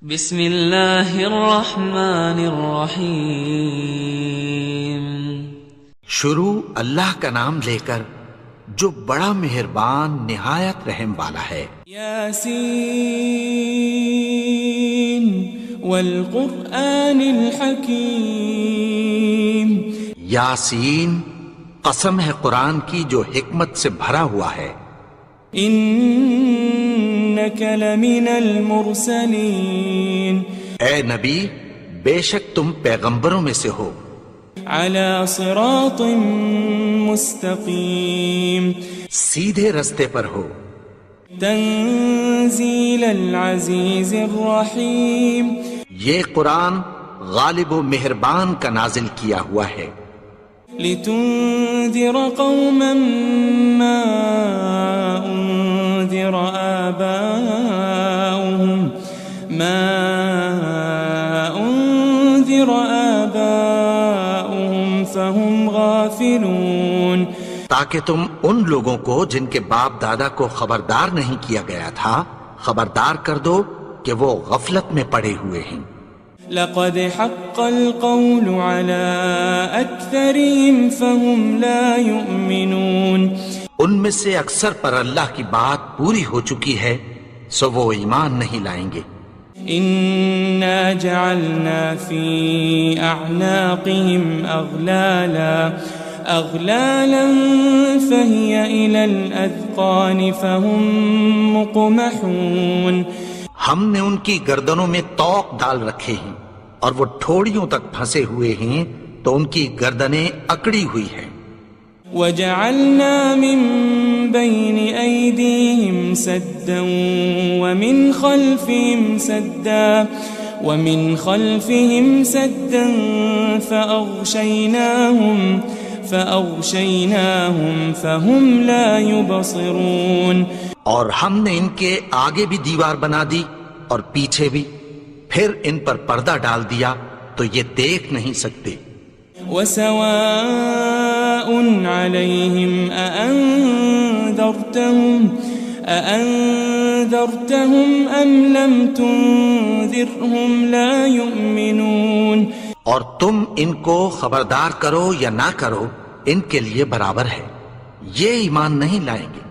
بسم اللہ الرحمن الرحیم۔ شروع اللہ کا نام لے کر جو بڑا مہربان نہایت رحم والا ہے۔ یاسین والقرآن الحکیم۔ یاسین، قسم ہے قرآن کی جو حکمت سے بھرا ہوا ہے۔ انک لمن المرسلین۔ اے نبی، بے شک تم پیغمبروں میں سے ہو۔ علی صراط مستقیم۔ سیدھے رستے پر ہو۔ تنزیل العزیز الرحیم۔ یہ قرآن غالب و مہربان کا نازل کیا ہوا ہے۔ لتنذر قوما ما انذر آباؤهم فهم غافلون۔ تاکہ تم ان لوگوں کو جن کے باپ دادا کو خبردار نہیں کیا گیا تھا خبردار کر دو کہ وہ غفلت میں پڑے ہوئے ہیں۔ لقد حق القول على أكثرهم فهم لا يؤمنون۔ ان میں سے اکثر پر اللہ کی بات پوری ہو چکی ہے سو وہ ایمان نہیں لائیں گے۔ إنا جعلنا في أعناقهم أغلالا فهي إلى الأذقان فهم مقمحون۔ ہم نے ان کی گردنوں میں طوق ڈال رکھے ہیں اور وہ ٹھوڑیوں تک پھنسے ہوئے ہیں تو ان کی گردنیں اکڑی ہوئی ہیں۔ وجعلنا من بين أيديهم سدا ومن خلفهم سدا فأغشيناهم فهم لا يبصرون۔ اور ہم نے ان کے آگے بھی دیوار بنا دی اور پیچھے بھی، پھر ان پر پردہ ڈال دیا تو یہ دیکھ نہیں سکتے۔ وسواء عليهم أأنذرتهم أم لم تنذرهم لا يؤمنون۔ اور تم ان کو خبردار کرو یا نہ کرو ان کے لیے برابر ہے، یہ ایمان نہیں لائیں گے۔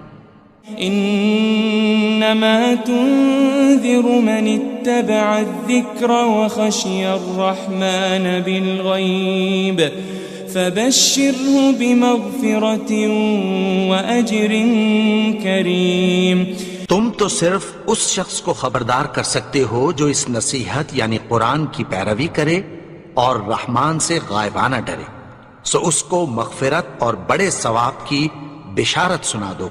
انما تنذر من اتبع الذکر وخشی الرحمن بالغیب فبشره بمغفرة واجر کریم۔ تم تو صرف اس شخص کو خبردار کر سکتے ہو جو اس نصیحت یعنی قرآن کی پیروی کرے اور رحمان سے غائبانہ ڈرے، سو اس کو مغفرت اور بڑے ثواب کی بشارت سنا دو۔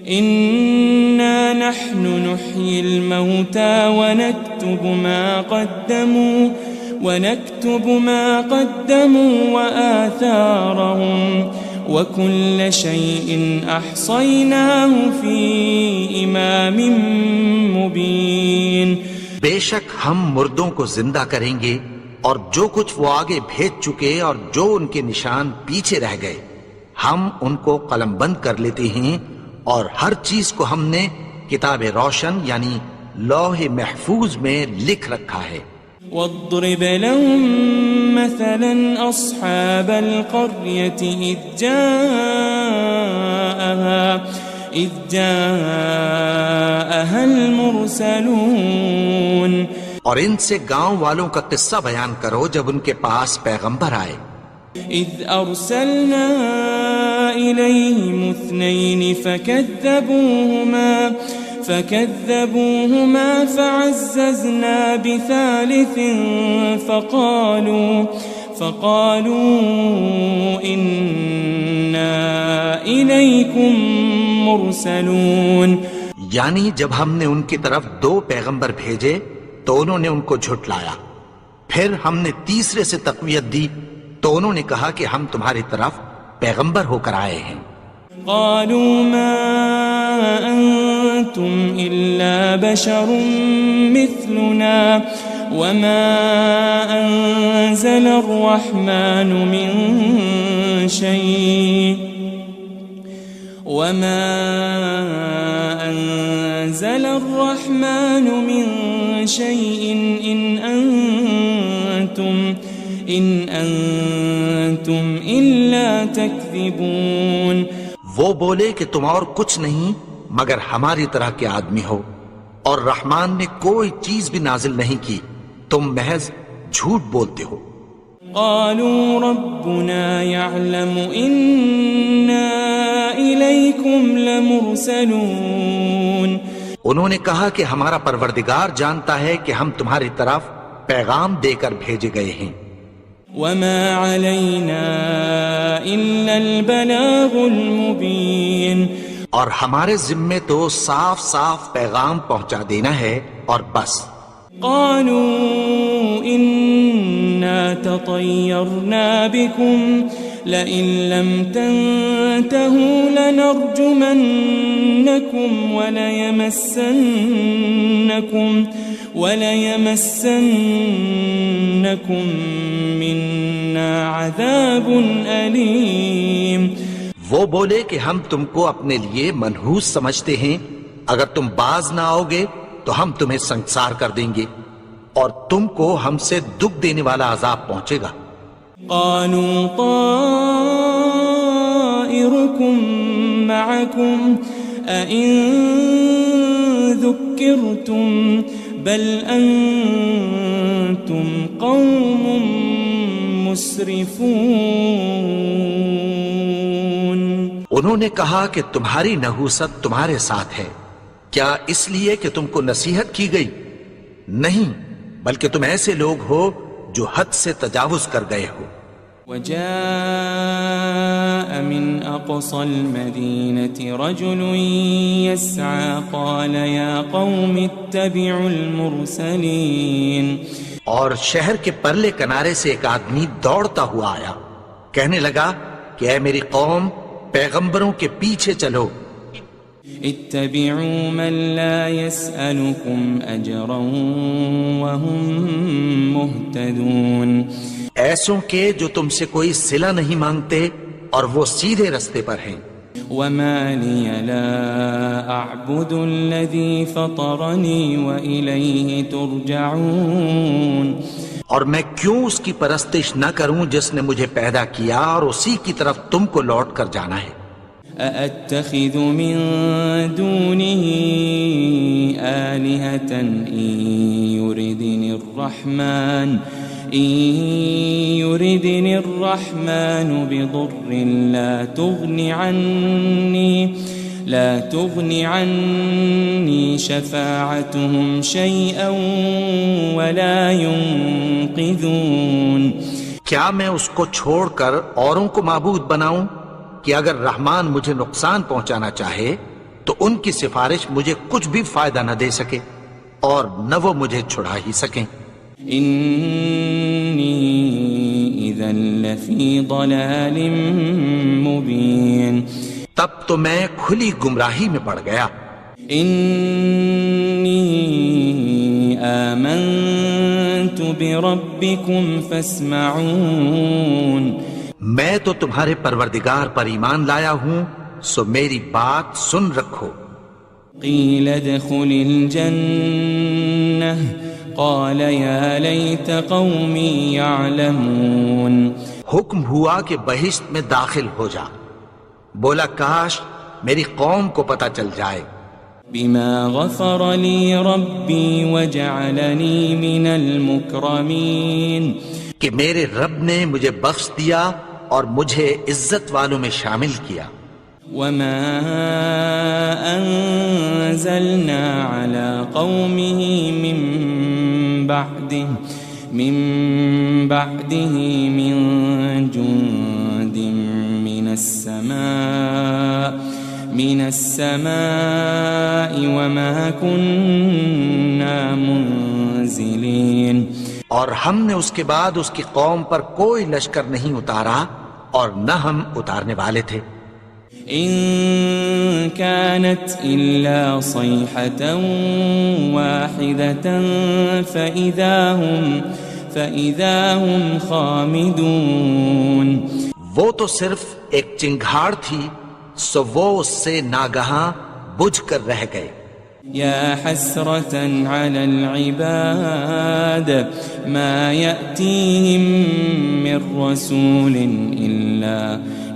إنا نحن نحيي الموتى ونكتب ما قدموا وآثارهم وكل شيء أحصيناه في إمام مبين۔ بے شک ہم مردوں کو زندہ کریں گے اور جو کچھ وہ آگے بھیج چکے اور جو ان کے نشان پیچھے رہ گئے ہم ان کو قلم بند کر لیتے ہیں، اور ہر چیز کو ہم نے کتاب روشن یعنی لوح محفوظ میں لکھ رکھا ہے۔ واضرب لهم مثلا أصحاب القرية إذ جاءها المرسلون۔ اور ان سے گاؤں والوں کا قصہ بیان کرو جب ان کے پاس پیغمبر آئے۔ إذ أرسلنا إليهم 2 فكذبوهما فعززنا بثالث فقالوا إنا إليكم مرسلون۔ یعنی جب ہم نے ان کی طرف 2 پیغمبر بھیجے تو انہوں نے ان کو جھٹلایا، پھر ہم نے تیسرے سے تقویت دی تو انہوں نے کہا کہ ہم تمہاری طرف پیغمبر ہو کر آئے ہیں۔ قالوا ما أنتم إلا بشر مثلنا وما أنزل الرحمن من شيء إن أنتم إلا تكذبون. وہ بولے کہ تم اور کچھ نہیں مگر ہماری طرح کے آدمی ہو، اور رحمان نے کوئی چیز بھی نازل نہیں کی، تم محض جھوٹ بولتے ہو. قالوا ربنا يعلم إنا إليكم لمرسلون. انہوں نے کہا کہ ہمارا پروردگار جانتا ہے کہ ہم تمہاری طرف پیغام دے کر بھیجے گئے ہیں. وما علينا إلا البلاغ المبين. اور ہمارے ذمے تو صاف صاف پیغام پہنچا دینا ہے اور بس. قالوا إنا تطيرنا بكم لئن لم تنتهوا لنرجمنكم وليمسنكم منا عذاب أليم. وہ بولے کہ ہم تم کو اپنے لیے منحوس سمجھتے ہیں، اگر تم باز نہ آؤ گے تو ہم تمہیں سنسار کر دیں گے اور تم کو ہم سے دکھ دینے والا عذاب پہنچے گا. قالوا طائركم معكم أئن ذكرتم بل أنتم قوم مسرفون. انہوں نے کہا کہ تمہاری نحوست تمہارے ساتھ ہے، کیا اس لیے کہ تم کو نصیحت کی گئی؟ نہیں، بلکہ تم ایسے لوگ ہو جو حد سے تجاوز کر گئے ہو. وجاء من أقصى المدينة رجل يسعى قال يا قوم اتبعوا المرسلين. اور شہر کے پرلے کنارے سے ایک آدمی دوڑتا ہوا آیا، کہنے لگا کہ اے میری قوم، پیغمبروں کے پیچھے چلو. اتبعوا من لا يسألكم أجرا وهم مهتدون. ایسوں کے جو تم سے کوئی صلہ نہیں مانگتے اور وہ سیدھے رستے پر ہیں. وما لي لا أعبد الذي فطرني وإليه ترجعون. اور میں کیوں اس کی پرستش نہ کروں جس نے مجھے پیدا کیا اور اسی کی طرف تم کو لوٹ کر جانا ہے. أأتخذ من دونه آلهة إن يردني الرحمن بضر لا تغن عني شفاعتهم شيئا ولا ينقذون. کیا میں اس کو چھوڑ کر اوروں کو معبود بناؤں کہ اگر رحمان مجھے نقصان پہنچانا چاہے تو ان کی سفارش مجھے کچھ بھی فائدہ نہ دے سکے اور نہ وہ مجھے چھڑا ہی سکیں. إني إذا لفي ضلال مبين. تب تو میں کھلی گمراہی میں پڑ گیا. إني آمنت بربكم فاسمعون. میں تو تمہارے پروردگار پر ایمان لایا ہوں، سو میری بات سن رکھو. قيل ادخل الجنة قال يا ليت قومي يعلمون. حکم ہوا کہ بہشت میں داخل ہو جا. بولا کاش میری قوم کو پتہ چل جائے. بما غفر لي ربي وجعلني من المكرمين. کہ میرے رب نے مجھے بخش دیا اور مجھے عزت والوں میں شامل کیا. وما أنزلنا على قومه من بعده من جند من السماء وما كنا منزلين. اور ہم نے اس کے بعد اس کی قوم پر کوئی لشکر نہیں اتارا اور نہ ہم اتارنے والے تھے. إن كانت إلا صيحة واحدة فإذا هم خامدون. وہ تو صرف ایک چنگھاڑ تھی، سو وہ اس سے ناگہاں بجھ کر رہ گئے. يا حسرة على العباد ما يأتيهم من رسول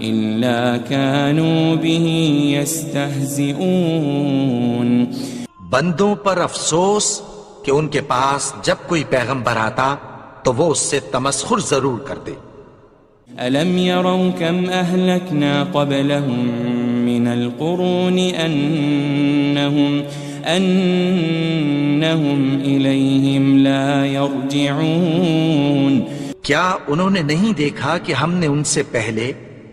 إلا كانوا به يستهزئون. بندوں پر افسوس کہ ان کے پاس جب کوئی پیغمبر آتا تو وہ اس سے تمسخر ضرور کرتے. ألم يروا كم أهلكنا قبلهم من القرون أنهم إليهم لا يرجعون. کیا انہوں نے نہیں دیکھا کہ ہم نے ان سے پہلے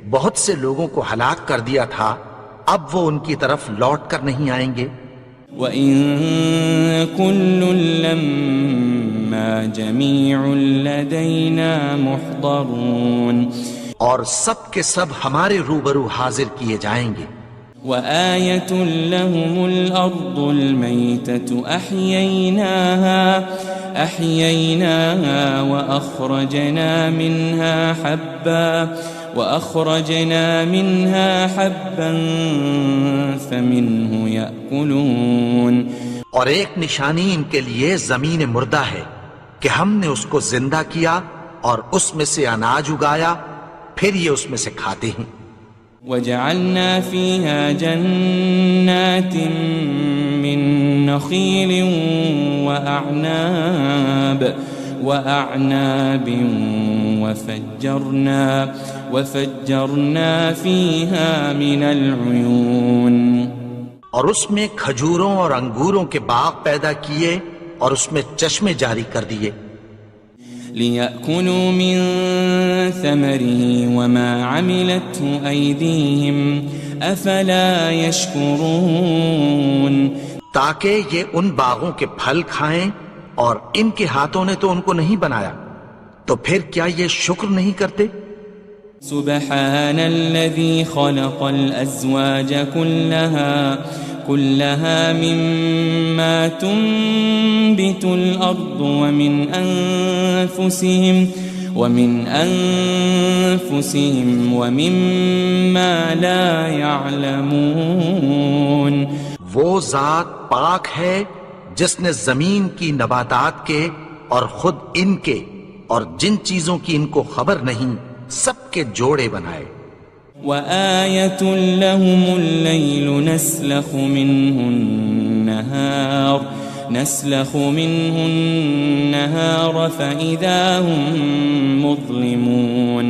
بہت سے لوگوں کو ہلاک کر دیا تھا، اب وہ ان کی طرف لوٹ کر نہیں آئیں گے. وَإِن كُلٌّ لَمَّا جَمِيعٌ لَدَيْنَا مُحْضَرُونَ. اور سب کے سب ہمارے روبرو حاضر کیے جائیں گے. وآية لهم الأرض الميتة أحييناها وأخرجنا منها حبا فمنه يأكلون. اور ایک نشانی ان کے لیے زمین مردہ ہے کہ ہم نے اس کو زندہ کیا اور اس میں سے اناج اگایا، پھر یہ اس میں سے کھاتے ہیں. وجعلنا فيها جنات من نخيل وأعناب وفجرنا فيها من العيون. اور اس میں کھجوروں اور انگوروں کے باغ پیدا کیے اور اس میں چشمے جاری کر دیے. لِيَأْكُلُوا مِن ثَمَرِهِ وَمَا عَمِلَتْهُ أَيْدِيهِمْ أَفَلَا يَشْكُرُونَ. تاکہ یہ ان باغوں کے پھل کھائیں اور ان کے ہاتھوں نے تو ان کو نہیں بنایا، تو پھر کیا یہ شکر نہیں کرتے؟ سبحان الذي خلق الأزواج كلها مما تنبت الأرض ومن أنفسهم ومما لا يعلمون. وہ ذات پاک ہے جس نے زمین کی نباتات کے اور خود ان کے اور جن چیزوں کی ان کو خبر نہیں سب کے جوڑے بنائے. وآية لهم الليل نسلخ منه النهار فإذا هم مظلمون.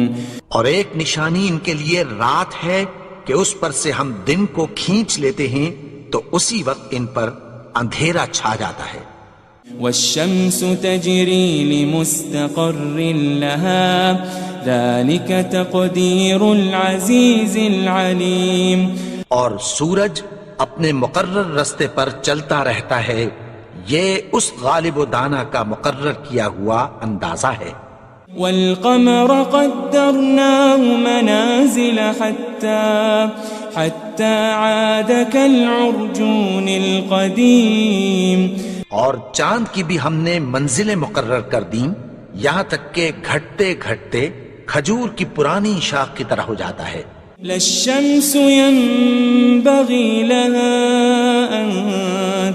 اور ایک نشانی ان کے لیے رات ہے کہ اس پر سے ہم دن کو کھینچ لیتے ہیں تو اسی وقت ان پر اندھیرا چھا جاتا ہے. والشمس تجري لمستقر لها ذلك تقدير العزيز العليم. اور سورج اپنے مقرر رستے پر چلتا رہتا ہے، یہ اس غالب و دانا کا مقرر کیا ہوا اندازہ ہے. والقمر قدرناه منازل حتى عاد كالعرجون القديم. اور چاند کی بھی ہم نے منزلیں مقرر کر دیں یہاں تک کہ گھٹتے گھٹتے کھجور کی پرانی شاخ کی طرح ہو جاتا ہے. لا الشمس ينبغي لها أن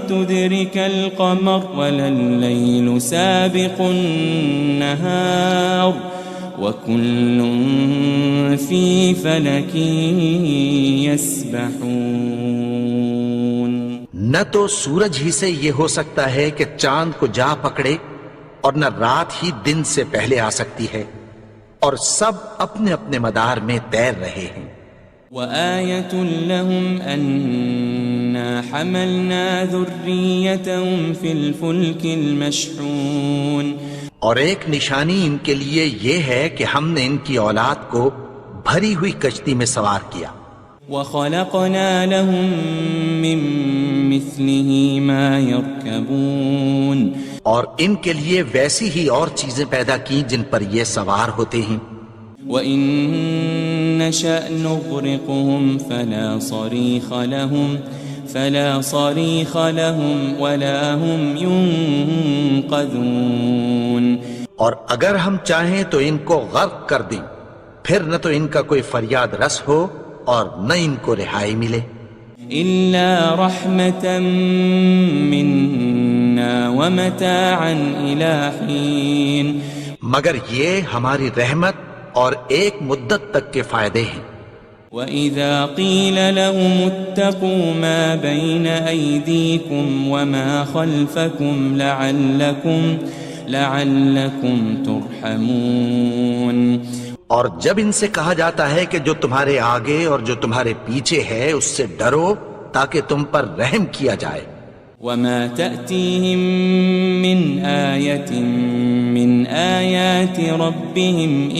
تدرك القمر ولا الليل سابق النهار وكل في فلك يسبحون. نہ تو سورج ہی سے یہ ہو سکتا ہے کہ چاند کو جا پکڑے اور نہ رات ہی دن سے پہلے آ سکتی ہے، اور سب اپنے اپنے مدار میں تیر رہے ہیں. وآية لهم أنا حملنا ذريتهم في الفلك المشحون. اور ایک نشانی ان کے لیے یہ ہے کہ ہم نے ان کی اولاد کو بھری ہوئی کشتی میں سوار کیا. وخلقنا لهم من مثله ما يركبون. اور ان کے لیے ویسی ہی اور چیزیں پیدا کی جن پر یہ سوار ہوتے ہیں. وَإِن نَّشَأْ نُغْرِقْهُمْ فَلَا صَرِيخَ لَهُمْ وَلَا هُمْ يُنقَذُونَ. اور اگر ہم چاہیں تو ان کو غرق کر دیں، پھر نہ تو ان کا کوئی فریاد رس ہو اور نہ ان کو رہائی ملے. إلا رحمة منا ومتاعا إلى حين مگر یہ ہماری رحمت اور ایک مدت تک کے فائدے ہیں. وَإِذَا قِيلَ لَهُمُ اتَّقُوا مَا بَيْنَ أَيْدِيكُمْ وَمَا خَلْفَكُمْ لَعَلَّكُمْ تُرْحَمُونَ. اور جب ان سے کہا جاتا ہے کہ جو تمہارے آگے اور جو تمہارے پیچھے ہے اس سے ڈرو تاکہ تم پر رحم کیا جائے. وَمَا تَأْتِيهِم مِّنْ آيَةٍ مِّنْ آيَاتِ رَبِّهِمْ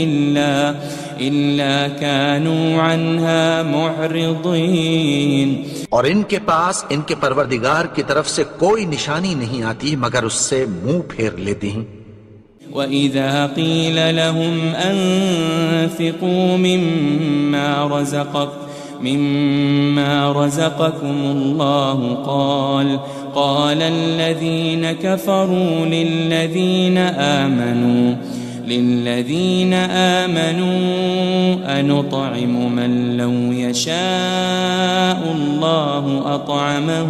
إِلَّا كَانُوا عَنْهَا مُعْرِضِينَ. اور ان کے پاس ان کے پروردگار کی طرف سے کوئی نشانی نہیں آتی مگر اس سے منہ پھیر لیتے ہیں. وَإِذَا قِيلَ لَهُمْ أَنفِقُوا مِمَّا رَزَقَكُمُ اللَّهُ قَالَ الَّذِينَ كَفَرُوا لِلَّذِينَ آمَنُوا أَنُطْعِمُ مَن لَّوْ يَشَاءُ اللَّهُ أَطْعَمَهُ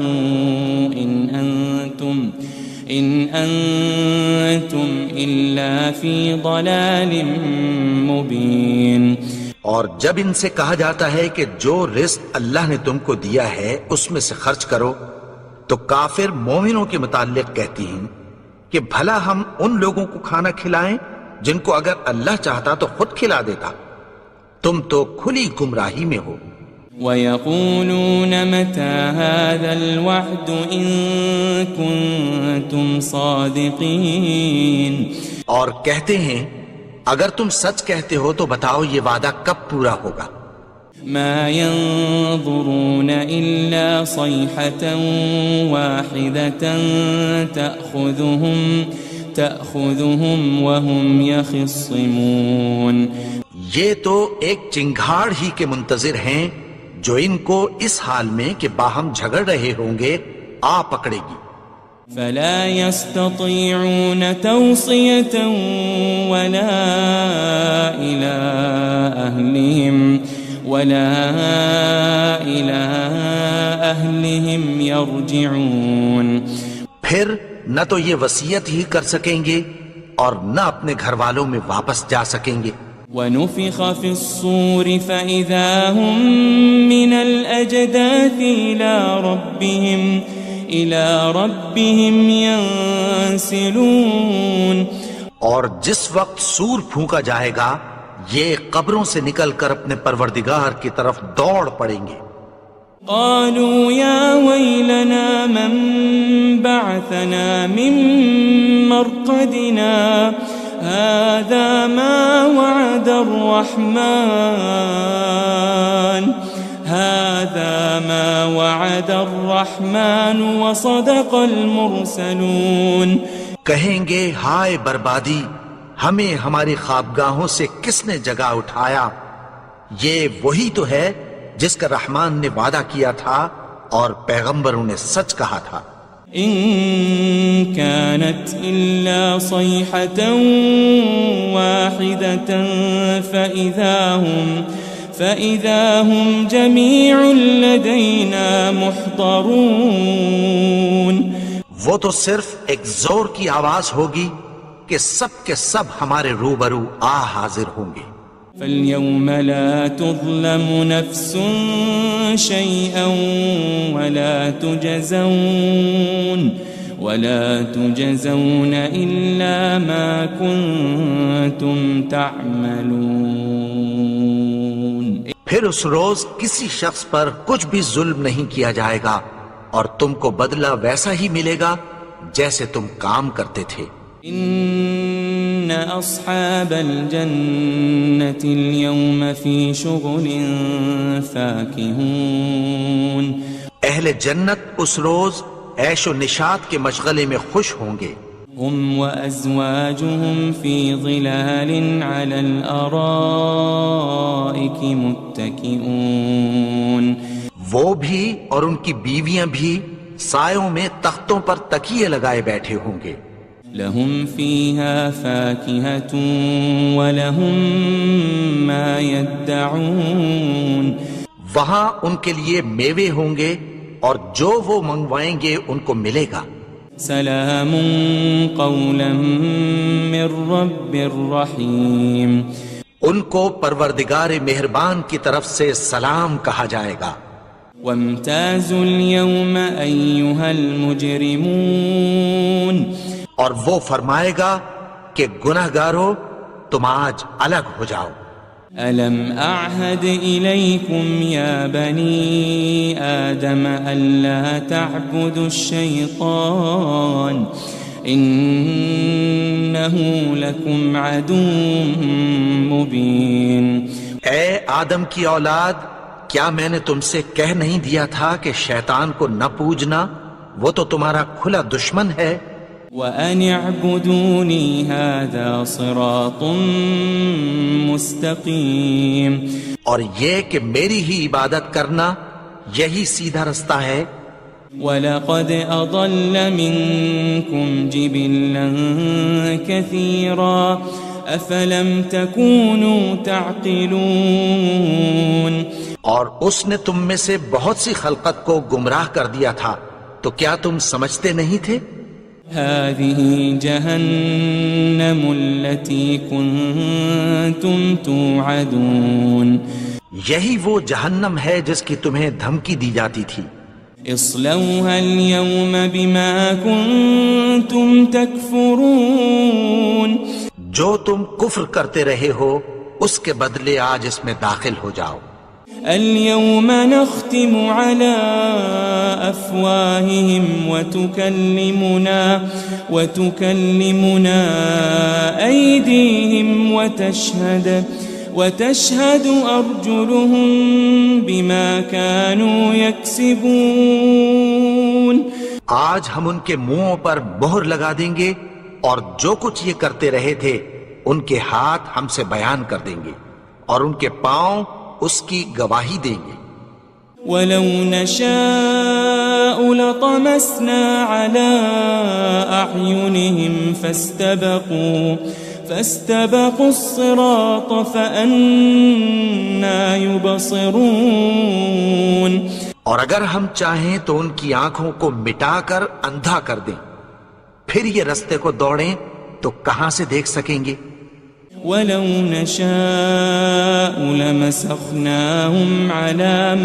إِنْ أَنْتُمْ إِلَّا فِي ضَلَالٍ مُبِينٍ. اور جب ان سے کہا جاتا ہے کہ جو رزق اللہ نے تم کو دیا ہے اس میں سے خرچ کرو تو کافر مومنوں کے متعلق کہتی ہیں کہ بھلا ہم ان لوگوں کو کھانا کھلائیں جن کو اگر اللہ چاہتا تو خود کھلا دیتا. تم تو کھلی گمراہی میں ہو. وَيَقُولُونَ مَتَى هَذَا الْوَعْدُ إِن كُنتُمْ صَادِقِينَ. اور کہتے ہیں اگر تم سچ کہتے ہو تو بتاؤ یہ وعدہ کب پورا ہوگا. مَا يَنظُرُونَ إِلَّا صَيْحَةً وَاحِدَةً تَأْخُذُهُمْ وَهُمْ يَخِصِّمُونَ. یہ تو ایک چنگھاڑ ہی کے منتظر ہیں جو ان کو اس حال میں کہ باہم جھگڑ رہے ہوں گے آ پکڑے گی. فَلَا يَسْتَطِيعُونَ تَوْصِيَةً وَلَا إِلَىٰ أَهْلِهِمْ يَرْجِعُونَ. پھر نہ تو یہ وصیت ہی کر سکیں گے اور نہ اپنے گھر والوں میں واپس جا سکیں گے. وَنُفِخَ فِي الصُّورِ فَإِذَا هُم مِّنَ الْأَجْدَاثِ إِلَىٰ رَبِّهِمْ يَنسِلُونَ. اور جس وقت سور پھونکا جائے گا یہ قبروں سے نکل کر اپنے پروردگار کی طرف دوڑ پڑیں گے. قالوا يا ويلنا من بعثنا من مرقدنا هذا ما وعد الرحمن وصدق المرسلون. کہیں گے ہائے بربادی، ہمیں ہماری خوابگاہوں سے کس نے جگا اٹھایا. یہ وہی تو ہے جس کا رحمان نے وعدہ کیا تھا اور پیغمبروں نے سچ کہا تھا. ان كانت الا صيحة واحدة فإذا هم جميع لدينا محضرون. وہ تو صرف ایک زور کی آواز ہوگی کہ سب کے سب ہمارے روبرو آ حاضر ہوں گے. فَالْيَوْمَ لَا تُظْلَمُ نَفْسٌ شَيْئًا وَلَا تُجَزَوْنَ إِلَّا مَا كُنتُمْ تَعْمَلُونَ. پھر اس روز کسی شخص پر کچھ بھی ظلم نہیں کیا جائے گا اور تم کو بدلہ ویسا ہی ملے گا جیسے تم کام کرتے تھے. ان اصحاب الجنة اليوم في شغل فاكهون. اہل جنت اس روز عیش و نشاط کے مشغلے میں خوش ہوں گے. هم وازواجهم في ظلال على الارائك متكئون. وہ بھی اور ان کی بیویاں بھی سایوں میں تختوں پر تکیے لگائے بیٹھے ہوں گے. لهم فيها فاكهة ولهم ما يدعون. وہاں ان کے لیے میوے ہوں گے اور جو وہ منگوائیں گے ان کو ملے گا. سلام قولا من رب الرحیم. ان کو پروردگار مہربان کی طرف سے سلام کہا جائے گا. وامتازوا اليوم أيها المجرمون. اور وہ فرمائے گا کہ گنہگارو تم آج الگ ہو جاؤ. ألم أعهد إليكم يا بني آدم ألا تعبدوا الشيطان إنه لكم عدو مبين. اے آدم کی اولاد، کیا میں نے تم سے کہہ نہیں دیا تھا کہ شیطان کو نہ پوجنا، وہ تو تمہارا کھلا دشمن ہے. وَأَنِ اعْبُدُونِي هَذَا صِرَاطٌ مُسْتَقِيمٌ. اور یہ کہ میری ہی عبادت کرنا یہی سیدھا رستہ ہے. وَلَقَدْ أَضَلَّ مِنْكُمْ جِبِلًّا كَثِيرًا أَفَلَمْ تَكُونُوا تَعْقِلُونَ. اور اس نے تم میں سے بہت سی خلقت کو گمراہ کر دیا تھا، تو کیا تم سمجھتے نہیں تھے؟ هذه جهنم التي كنتم توعدون. یہی وہ جہنم ہے جس کی تمہیں دھمکی دی جاتی تھی. اصلوها اليوم بما كنتم تكفرون. جو تم کفر کرتے رہے ہو اس کے بدلے آج اس میں داخل ہو جاؤ. اليوم نختم على أفواههم وتكلمنا أيديهم وتشهد أرجلهم بما كانوا يكسبون. آج ہم ان کے منہوں پر مہر لگا دیں گے اور جو کچھ یہ کرتے رہے تھے ان کے ہاتھ ہم سے بیان کر دیں گے اور ان کے پاؤں اس کی گواہی دیں گے. وَلَوْ نَشَاءُ لَطَمَسْنَا عَلَىٰ أَعْيُنِهِمْ فَاسْتَبَقُوا الصِّرَاطَ فَأَنَّىٰ يُبْصِرُونَ. اور اگر ہم چاہیں تو ان کی آنکھوں کو مٹا کر اندھا کر دیں، پھر یہ رستے کو دوڑیں تو کہاں سے دیکھ سکیں گے. وَلَوْ نَشَاءُ لَمَسَخْنَاهُمْ عَلَى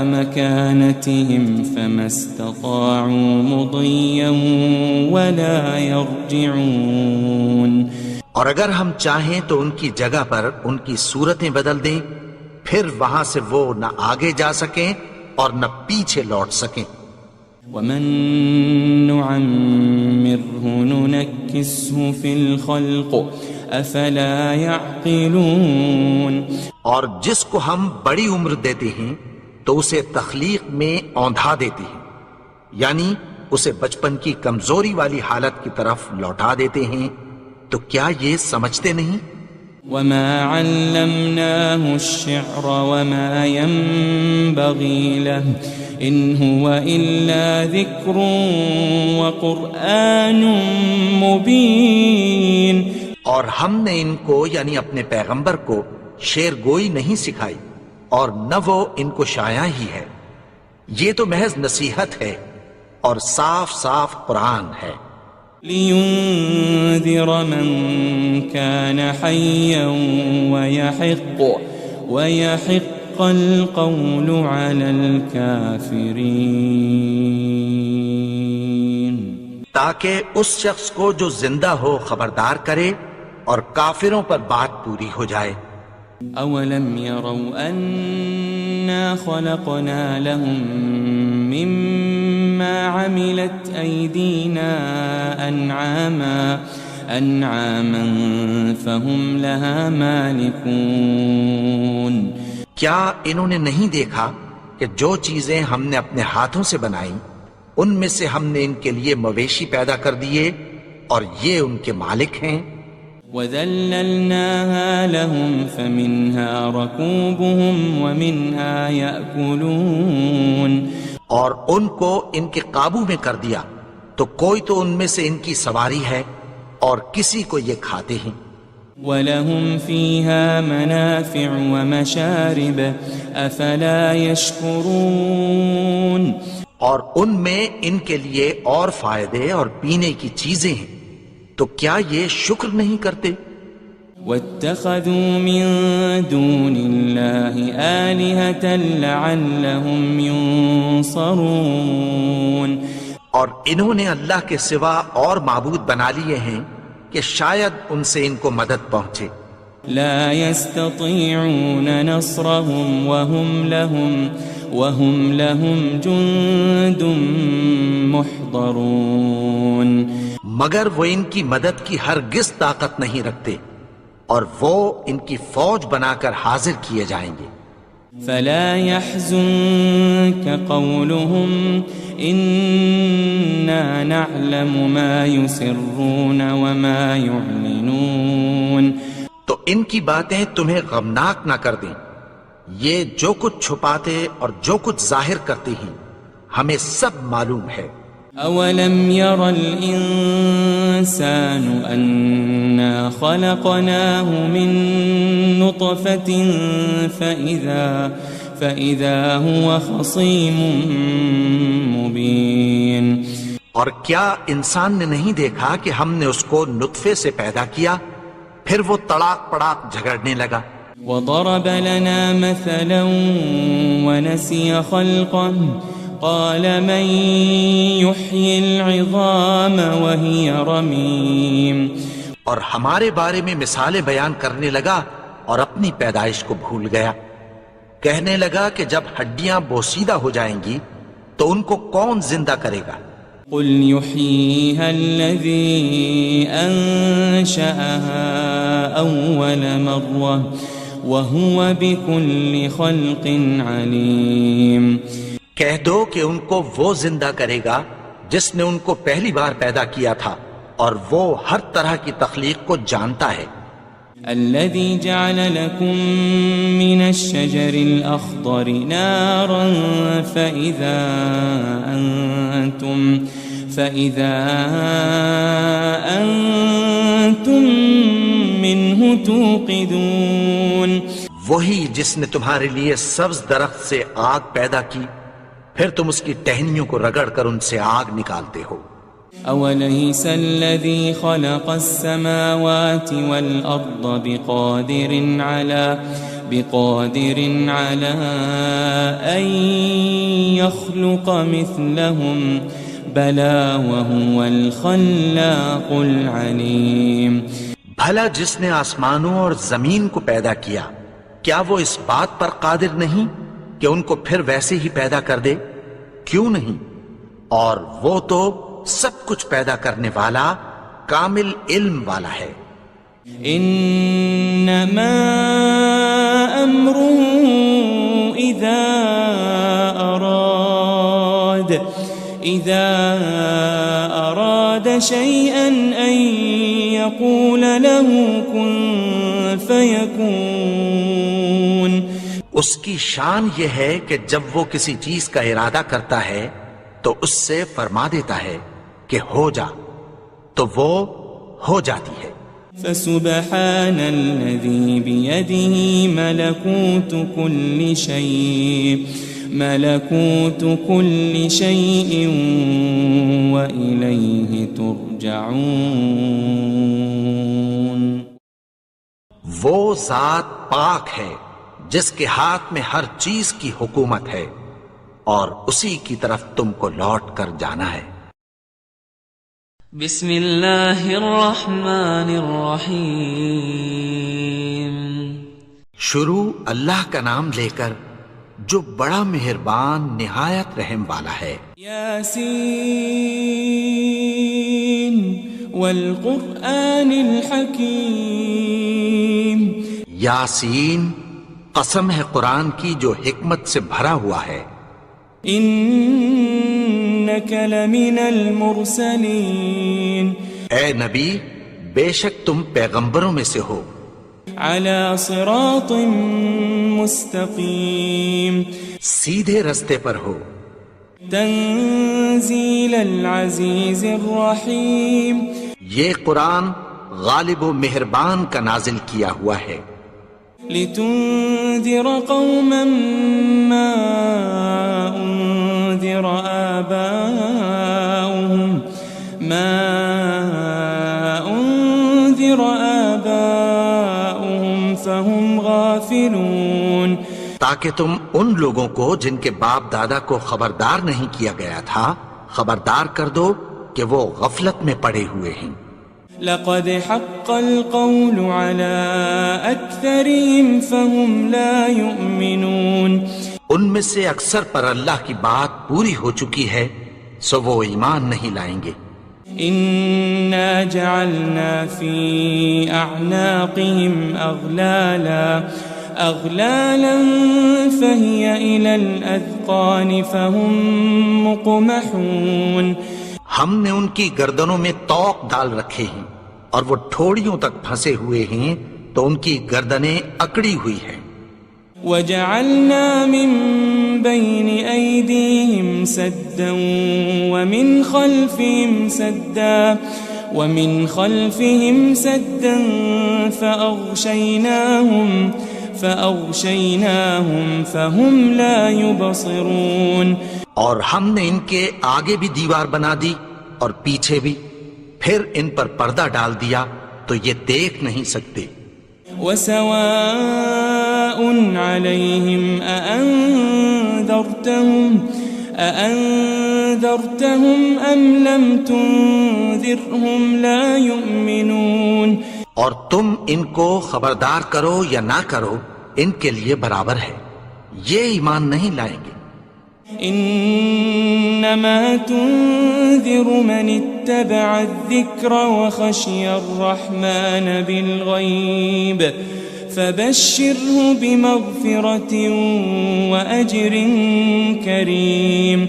مَكَانَتِهِمْ فَمَا اسْتَطَاعُوا مُضِيًّا وَلَا يَرْجِعُونَ. اور اگر ہم چاہیں تو ان کی جگہ پر ان کی صورتیں بدل دیں، پھر وہاں سے وہ نہ آگے جا سکیں اور نہ پیچھے لوٹ سکیں. وَمَن نُعَمِّرْهُ نُنَكِّسْهُ فِي الْخَلْقِ أَفَلَا يَعْقِلُونَ. اور جس کو ہم بڑی عمر دیتے ہیں تو اسے تخلیق میں اوندھا دیتے ہیں، یعنی اسے بچپن کی کمزوری والی حالت کی طرف لوٹا دیتے ہیں. تو کیا یہ سمجھتے نہیں؟ وَمَا عَلَّمْنَاهُ الشِّعْرَ وَمَا يَنبَغِي لَهُ إِنْ هُوَ إِلَّا ذِكْرٌ وَقُرْآنٌ مُبِينٌ. اور ہم نے ان کو یعنی اپنے پیغمبر کو شعر گوئی نہیں سکھائی اور نہ وہ ان کو شایع ہی ہے، یہ تو محض نصیحت ہے اور صاف صاف قرآن ہے. لِيُنذِرَ مَن كَانَ حَيًّا وَيَحِقَّ الْقَوْلُ عَلَى الْكَافِرِينَ. تاکہ اس شخص کو جو زندہ ہو خبردار کرے اور کافروں پر بات پوری ہو جائے. أَوَلَمْ يَرَوْا أَنَّا خَلَقْنَا لَهُم مِّمَّا عَمِلَتْ أَيْدِينَا أَنْعَامًا فَهُمْ لَهَا مَالِكُونَ. کیا انہوں نے نہیں دیکھا کہ جو چیزیں ہم نے اپنے ہاتھوں سے بنائیں ان میں سے ہم نے ان کے لیے مویشی پیدا کر دیے اور یہ ان کے مالک ہیں. وَذَلَّلْنَاهَا لَهُمْ فَمِنْهَا رَكُوبُهُمْ وَمِنْهَا يَأْكُلُونَ. اور ان کو ان کے قابو میں کر دیا تو کوئی تو ان میں سے ان کی سواری ہے اور کسی کو یہ کھاتے ہیں. وَلَهُمْ فِيهَا مَنَافِعُ وَمَشَارِبُ أَفَلَا يَشْكُرُونَ اور ان میں ان کے لیے اور فائدے اور پینے کی چیزیں ہیں، تو کیا یہ شکر نہیں کرتے؟ وَاتَّخَذُوا مِن دُونِ اللَّهِ آلِهَةً لَعَلَّهُمْ يُنصَرُونَ اور انہوں نے اللہ کے سوا اور معبود بنا لیے ہیں کہ شاید ان سے ان کو مدد پہنچے۔ لا يستطيعون نصرهم وهم لهم جند محضرون مگر وہ ان کی مدد کی ہرگز طاقت نہیں رکھتے، اور وہ ان کی فوج بنا کر حاضر کیے جائیں گے۔ فلا يحزنك قولهم إنا نعلم ما يسرون وما يعلنون تو ان کی باتیں تمہیں غمناک نہ کر دیں، یہ جو کچھ چھپاتے اور جو کچھ ظاہر کرتے ہیں ہمیں سب معلوم ہے۔ أولم ير الإنسان أنا خلقناه من نطفة فإذا هو خصيم مبين اور کیا انسان نے نہیں دیکھا کہ ہم نے اس کو نطفے سے پیدا کیا، پھر وہ تڑاک پڑاک جھگڑنے لگا۔ وضرب لنا مثلا ونسي خلقه قال من يحيي العظام وهي رميم اور ہمارے بارے میں مثالیں بیان کرنے لگا اور اپنی پیدائش کو بھول گیا، کہنے لگا کہ جب ہڈیاں بوسیدہ ہو جائیں گی تو ان کو کون زندہ کرے گا؟ قل يحييها الذي أنشأها أول مرة وهو بكل خلق عليم کہہ دو کہ ان کو وہ زندہ کرے گا جس نے ان کو پہلی بار پیدا کیا تھا، اور وہ ہر طرح کی تخلیق کو جانتا ہے۔ الذي جعل لكم من الشجر الأخضر نارا فإذا أنتم منه توقدون وہی جس نے تمہارے لیے سبز درخت سے آگ پیدا کی، پھر تم اس کی ٹہنیوں کو رگڑ کر ان سے آگ نکالتے ہو۔ أوليس الذي خلق السماوات والأرض بقادر على أن يخلق مثلهم بلى وهو الخلاق العليم بھلا جس نے آسمانوں اور زمین کو پیدا کیا، کیا وہ اس بات پر قادر نہیں کہ ان کو پھر ویسے ہی پیدا کر دے؟ کیوں نہیں؟ اور وہ تو سب کچھ پیدا کرنے والا، کامل علم والا ہے۔ انما امره اذا اراد شيئا ان يقول له كن فيكون اس کی شان یہ ہے کہ جب وہ کسی چیز کا ارادہ کرتا ہے تو اس سے فرما دیتا ہے کہ ہو جا، تو وہ ہو جاتی ہے۔ فسبحان الذي بيده ملكوت كل شيء وإليه ترجعون وہ ذات پاک ہے جس کے ہاتھ میں ہر چیز کی حکومت ہے، اور اسی کی طرف تم کو لوٹ کر جانا ہے۔ بسم اللہ الرحمن الرحیم شروع اللہ کا نام لے کر جو بڑا مہربان نہایت رحم والا ہے۔ یاسین والقرآن الحکیم یاسین، قسم ہے قرآن کی جو حکمت سے بھرا ہوا ہے۔ انک لمن المرسلین، اے نبی بے شک تم پیغمبروں میں سے ہو۔ علی صراط مستقیم، سیدھے رستے پر ہو۔ تنزیل العزیز الرحیم، یہ قرآن غالب و مہربان کا نازل کیا ہوا ہے، لتنذر قوما ما انذر آباؤهم فهم غافلون، تاکہ تم ان لوگوں کو جن کے باپ دادا کو خبردار نہیں کیا گیا تھا خبردار کر دو کہ وہ غفلت میں پڑے ہوئے ہیں۔ لقد حق القول على أكثرهم فهم لا يؤمنون، ان میں سے اکثر پر اللہ کی بات پوری ہو چکی ہے سو وہ ایمان نہیں لائیں گے۔ إنا جعلنا في أعناقهم أغلالا فهي إلى الأذقان فهم مقمحون، ہم نے ان کی گردنوں میں طوق ڈال رکھے ہیں اور وہ ٹھوڑیوں تک پھنسے ہوئے ہیں تو ان کی گردنیں اکڑی ہوئی ہیں۔ وجعلنا من بين أيديهم سدا ومن خلفهم سدا فأغشيناهم فهم لا يبصرون، اور ہم نے ان کے آگے بھی دیوار بنا دی اور پیچھے بھی، پھر ان پر پردہ ڈال دیا تو یہ دیکھ نہیں سکتے۔ وسواء عليهم أأنذرتهم أم لم تنذرهم لا يؤمنون، اور تم ان کو خبردار کرو یا نہ کرو ان کے لیے برابر ہے، یہ ایمان نہیں لائیں گے۔ انما تنذر من اتبع الذکر وخشی الرحمن بالغیب فبشره بمغفرة واجر کریم،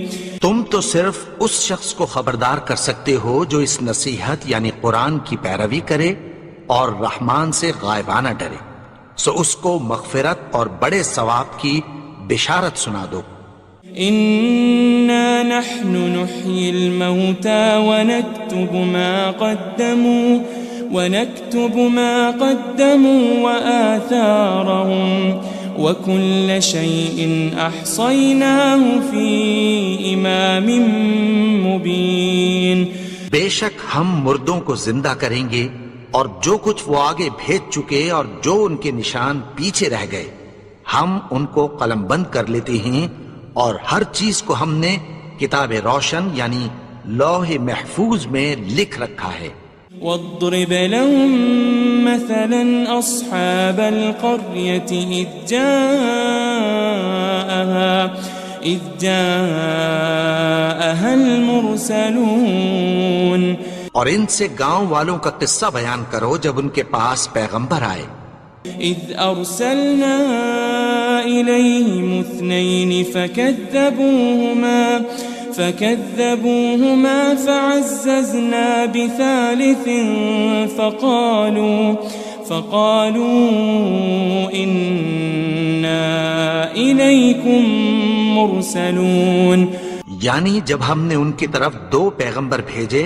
تم تو صرف اس شخص کو خبردار کر سکتے ہو جو اس نصیحت یعنی قرآن کی پیروی کرے اور رحمان سے غائبانہ ڈرے، سو اس کو مغفرت اور بڑے ثواب کی بشارت سنا دو۔ إنا نحن نحيي الموتى ونكتب ما قدموا وآثارهم وكل شيء أحصيناه في إمام مبين، بے شک ہم مردوں کو زندہ کریں گے اور جو کچھ وہ آگے بھیج چکے اور جو ان کے نشان پیچھے رہ گئے ہم ان کو قلم بند کر لیتے ہیں، اور ہر چیز کو ہم نے کتاب روشن یعنی لوح محفوظ میں لکھ رکھا ہے۔ واضرب لهم مثلا أصحاب القرية إذ جاءها المرسلون، اور ان سے گاؤں والوں کا قصہ بیان کرو جب ان کے پاس پیغمبر آئے۔ إذ أرسلنا إليهم 2 فكذبوهما فعززنا بثالث فقالوا إنا إليكم مرسلون، یعنی جب ہم نے ان کی طرف 2 پیغمبر بھیجے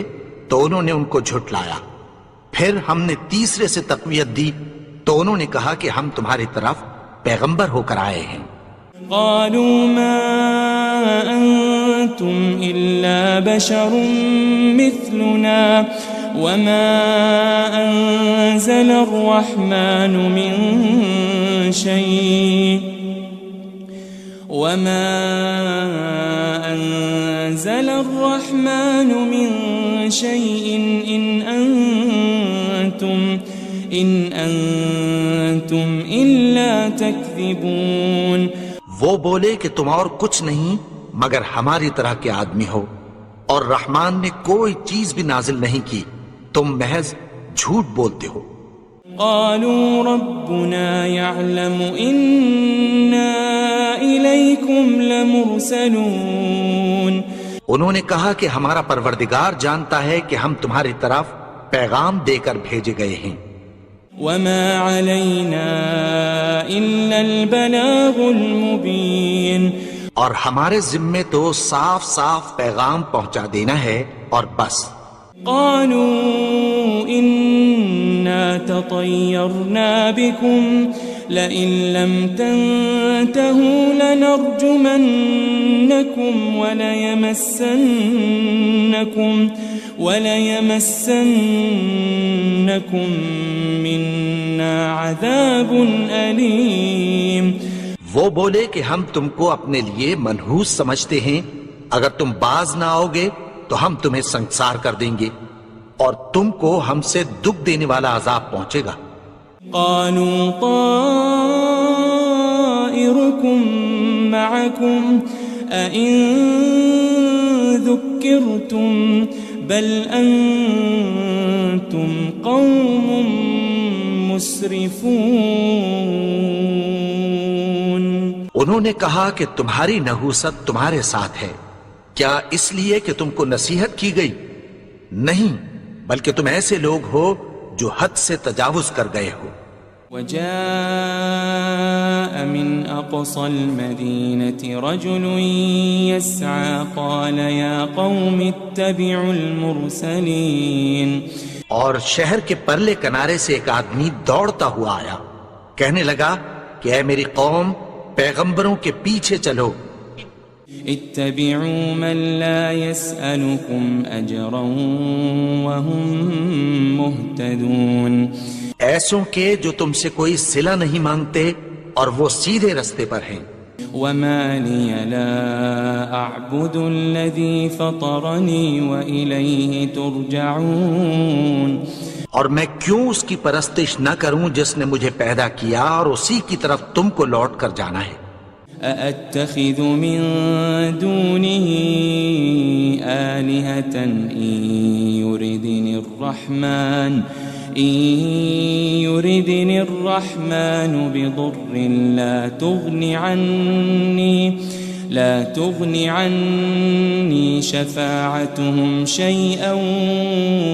تو انہوں نے ان کو جھٹلایا، پھر ہم نے تیسرے سے تقویت دی تو انہوں نے کہا کہ ہم تمہاری طرف پیغمبر ہو کر آئے ہیں۔ قالوا ما أنتم إلا بشر مثلنا وما أنزل الرحمن من شيء إن أنتم إلا تكذبون، وہ بولے کہ تم اور کچھ نہیں مگر ہماری طرح کے آدمی ہو، اور رحمان نے کوئی چیز بھی نازل نہیں کی، تم محض جھوٹ بولتے ہو۔ قالوا ربنا يعلم إنا إليكم لمرسلون، انہوں نے کہا کہ ہمارا پروردگار جانتا ہے کہ ہم تمہاری طرف پیغام دے کر بھیجے گئے ہیں۔ وما علينا إلا البلاغ المبين، اور ہمارے ذمے تو صاف صاف پیغام پہنچا دینا ہے اور بس۔ قالوا لطيرنا بكم لئن لم تنتهوا لنرجمنكم وليمسنكم منا عذاب أليم. وہ بولے کہ ہم تم کو اپنے لیے منحوس سمجھتے ہیں، اگر تم باز نہ آؤ گے تو ہم تمہیں سنسار کر دیں گے اور تم کو ہم سے دکھ دینے والا عذاب پہنچے گا. قالوا طائركم معكم أئن ذكرتم بل أنتم قوم مسرفون. انہوں نے کہا کہ تمہاری نحوست تمہارے ساتھ ہے، کیا اس لیے کہ تم کو نصیحت کی گئی؟ نہیں، بلکہ تم ایسے لوگ ہو جو حد سے تجاوز کر گئے ہو. وجاء من أقصى المدينة رجل يسعى قال يا قوم اتبعوا المرسلين. اور شہر کے پرلے کنارے سے ایک آدمی دوڑتا ہوا آیا، کہنے لگا کہ اے میری قوم، پیغمبروں کے پیچھے چلو. اتبعوا من لا يسألكم أجرا وهم مهتدون. ایسوں کے جو تم سے کوئی صلہ نہیں مانگتے اور وہ سیدھے رستے پر ہیں. وما لي لا أعبد الذي فطرني وإليه ترجعون. اور میں کیوں اس کی پرستش نہ کروں جس نے مجھے پیدا کیا اور اسی کی طرف تم کو لوٹ کر جانا ہے. أأتخذ من دونه آلهة إن يردني الرحمن بضر لا تغن عني شفاعتهم شيئا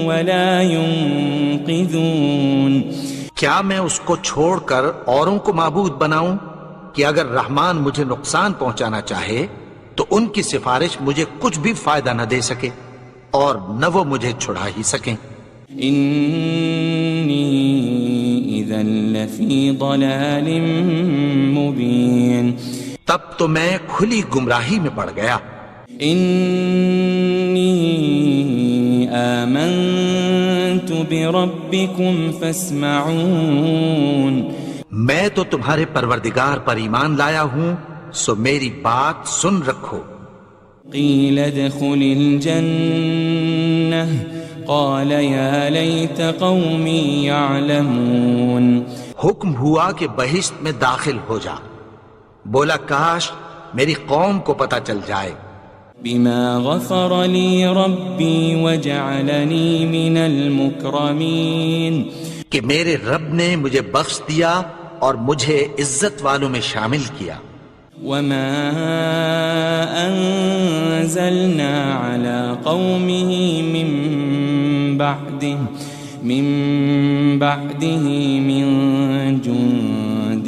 ولا ينقذون. کیا میں اس کو چھوڑ کر اوروں کو معبود بناؤں کہ اگر رحمان مجھے نقصان پہنچانا چاہے تو ان کی سفارش مجھے کچھ بھی فائدہ نہ دے سکے اور نہ وہ مجھے چھڑا ہی سکیں. إني إذا لفي ضلال مبين. تب تو میں کھلی گمراہی میں پڑ گیا. إني آمنت بربكم فاسمعون. میں تو تمہارے پروردگار پر ایمان لایا ہوں، سو میری بات سن رکھو. قيل ادخل الجنة قال يا ليت قومي يعلمون. حکم ہوا کہ بہشت میں داخل ہو جا. بولا کاش میری قوم کو پتہ چل جائے. بما غفر لي ربي وجعلني من المكرمين. کہ میرے رب نے مجھے بخش دیا اور مجھے عزت والوں میں شامل کیا. وما أنزلنا على قومه من بعده من جند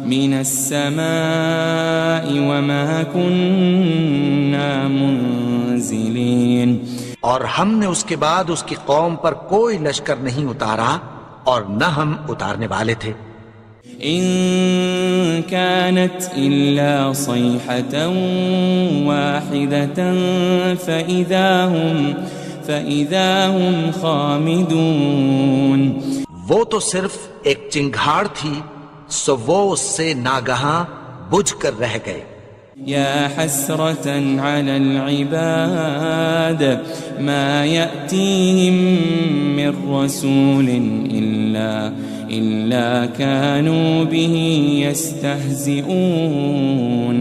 من السماء وما كنا منزلين. اور ہم نے اس کے بعد اس کی قوم پر کوئی لشکر نہیں اتارا اور نہ ہم اتارنے والے تھے. إن كانت إلا صيحة واحدة فإذا هم خامدون. وہ تو صرف ایک چنگھاڑ تھی، سو وہ اس سے ناگہاں بجھ کر رہ گئے. يا حسرة على العباد ما يأتيهم من رسول إلا كانوا به يستهزئون.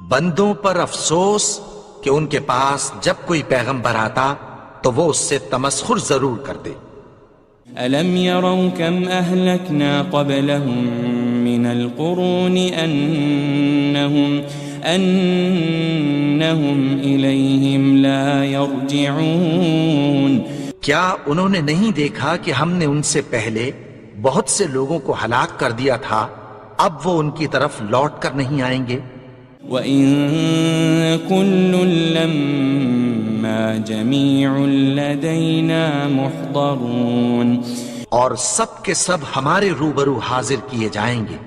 بندوں پر افسوس کہ ان کے پاس جب کوئی پیغمبر آتا تو وہ اس سے تمسخر ضرور کرتے. ألم يروا كم أهلكنا قبلهم من القرون أنهم إليهم لا يرجعون. کیا انہوں نے نہیں دیکھا کہ ہم نے ان سے پہلے بہت سے لوگوں کو ہلاک کر دیا تھا، اب وہ ان کی طرف لوٹ کر نہیں آئیں گے. وَإِن كُلٌّ لَّمَّا إِنَّا جَمِيعٌ لَدَيْنَا مُحْضَرُونَ اور سب کے سب ہمارے روبرو حاضر کیے جائیں گے.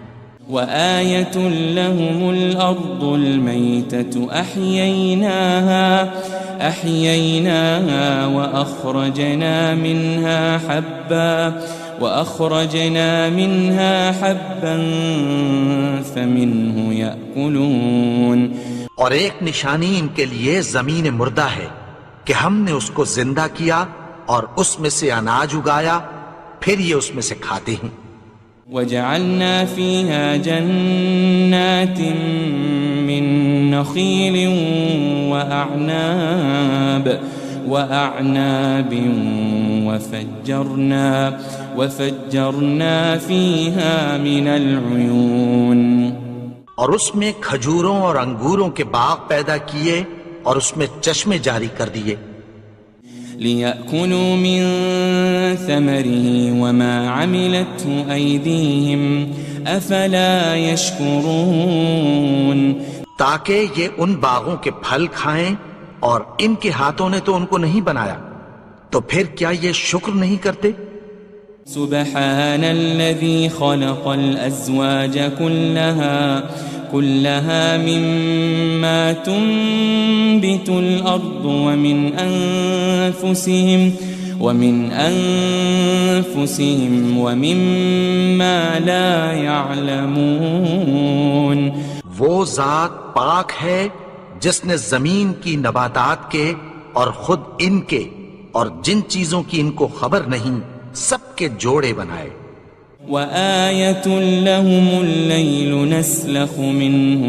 وآية لهم الأرض الميتة أحييناها وأخرجنا منها حبا فمنه يأكلون. اور ایک نشانی ان کے لیے زمین مردہ ہے کہ ہم نے اس کو زندہ کیا اور اس میں سے اناج اگایا، پھر یہ اس میں سے کھاتے ہیں. وجعلنا فيها جنات من نخيل وأعناب وفجرنا فيها من العيون. اور اس میں کھجوروں اور انگوروں کے باغ پیدا کیے اور اس میں چشمے جاری کر دیے. لِيَأْكُلُوا مِن ثَمَرِهِ وَمَا عَمِلَتْهُ أَيْدِيهِمْ أَفَلَا يَشْكُرُونَ. تاکہ یہ ان باغوں کے پھل کھائیں اور ان کے ہاتھوں نے تو ان کو نہیں بنایا، تو پھر کیا یہ شکر نہیں کرتے؟ سبحان الذي خلق الأزواج كلها مما تنبت الأرض ومن أنفسهم ومما لا يعلمون. وہ ذات پاک ہے جس نے زمین کی نباتات کے اور خود ان کے اور جن چیزوں کی ان کو خبر نہیں سب کے جوڑے بنائے. وآية لهم الليل نسلخ منه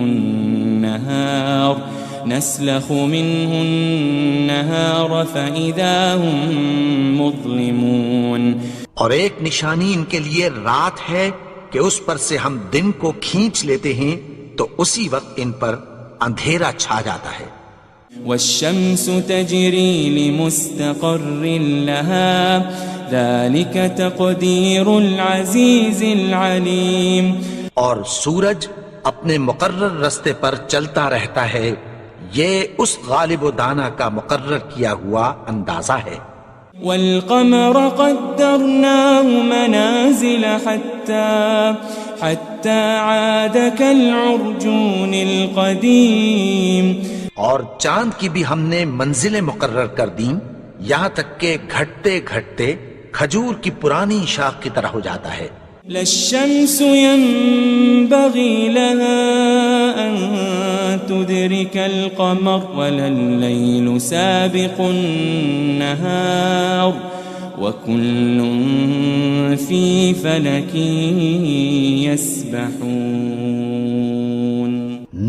النهار فإذا هم مظلمون. اور ایک نشانی ان کے لیے رات ہے کہ اس پر سے ہم دن کو کھینچ لیتے ہیں تو اسی وقت ان پر اندھیرا چھا جاتا ہے. والشمس تجري لمستقر لها ذلك تقدير العزيز العليم. اور سورج اپنے مقرر رستے پر چلتا رہتا ہے، یہ اس غالب و دانا کا مقرر کیا ہوا اندازہ ہے. والقمر قدرناه منازل حتى عاد كالعرجون القديم. اور چاند کی بھی ہم نے منزلیں مقرر کر دیں یہاں تک کہ گھٹتے گھٹتے کھجور کی پرانی شاخ کی طرح ہو جاتا ہے. لا الشمس ينبغي لها أن تدرك القمر ولا الليل سابق النهار وكل في فلك يسبحون.